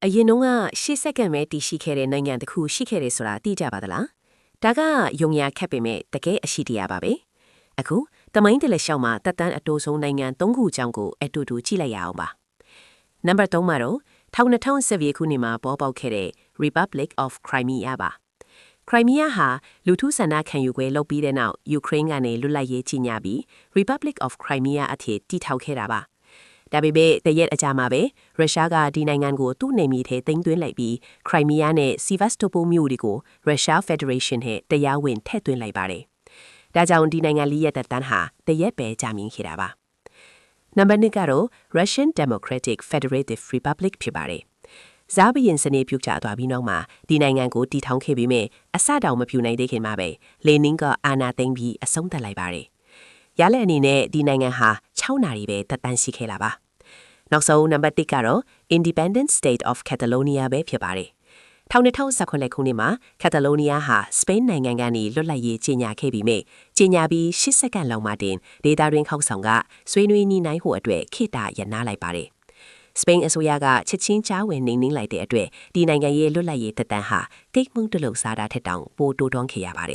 အရင်တုန်းက10စက္ကန့်ပဲတည်ရှိခဲ့တဲ့နိုင်ငံတစ်ခုရှိခဲ့တယ်ဆိုတာသိကြပါသလားဒါကယုံရခက်ပေမဲ့တကယ်အရှိတရားပါပဲအခုတမိုင်းတလက်လျှောက်မှာတက်တန်းအတိုးဆုံးနိုင်ငံ3ခုအကြောင်းကိုအတူတူကြည့်လိုက်ရအောင်ပါနံပါတ်3မှာတော့2010ခုနှစ်မှာပေါ်ပေါက်ခဲ့တဲ့ Republic of Crimea ပါ Crimea ဟာလူထုဆန္ဒခံယူပွဲလုပ်ပြီးတဲ့နောက်ယူကရိန်းကနေလွတ်လပ်ရေးကြီးညာပြီး Republic of Crimea အဖြစ်တည်ထောင်ခဲ့တာပါဒါပေမဲ့တရက်အကြာမှာပဲရုရှားကဒီနိုင်ငံကိုသူ့နေမြေထဲသိမ်းသွင်းလိုက်ပြီးခရိုင်းမီးယားနဲ့ Sevastopol မြို့တွေကိုရုရှား Federation နဲ့တရားဝင်ထည့်သွင်းလိုက်ပါတယ်။ဒါကြောင့်ဒီနိုင်ငံလေးရဲ့သက်တမ်းဟာတရက်ပဲကြာမြင့်ခဲ့တာပါ။နံပါတ်2ကတော့ Russian Democratic Federative Republic ဖြစ်ပါတယ်။ဇာဘရင်စနစ်ပြုတ်ကျသွားပြီးနောက်မှာဒီနိုင်ငံကိုတည်ထောင်ခဲ့ပြီးမြဲအစတောင်မပြူနိုင်သေးခင်မှာပဲလေနင်းကအာဏာသိမ်းပြီးအဆုံးသတ်လိုက်ပါတယ်။ရလက်အနေနဲ့ဒီနိုင်ငံဟာ6နာရီပဲသက်တမ်းရှိခဲ့လာပါနောက်ဆုံးနံပါတ်1ကတော့ Independent State of Catalonia ပဲဖြစ်ပါတယ်။1919ခုနှစ်မှာ Catalonia ဟာစပိန်နိုင်ငံကနေလွတ်လပ်ရေးကြေညာခဲ့ပြီးမြဲကြေညာပြီး10စက္ကန့်လောက်မှတင်ဒေတာရင်းခေါက်ဆောင်ကဆွေးနွေးညှိနှိုင်းဖို့အတွက်ခေတ္တရနာလိုက်ပါတယ်။စပိန်အစိုးရကချက်ချင်းချားဝင်နေလိုက်တဲ့အတွက်ဒီနိုင်ငံရဲ့လွတ်လပ်ရေးသက်တမ်းဟာတိတ်မှုန့်တလို့စားတာထက်တောင်ပိုတိုးတွန်းခဲ့ရပါတယ်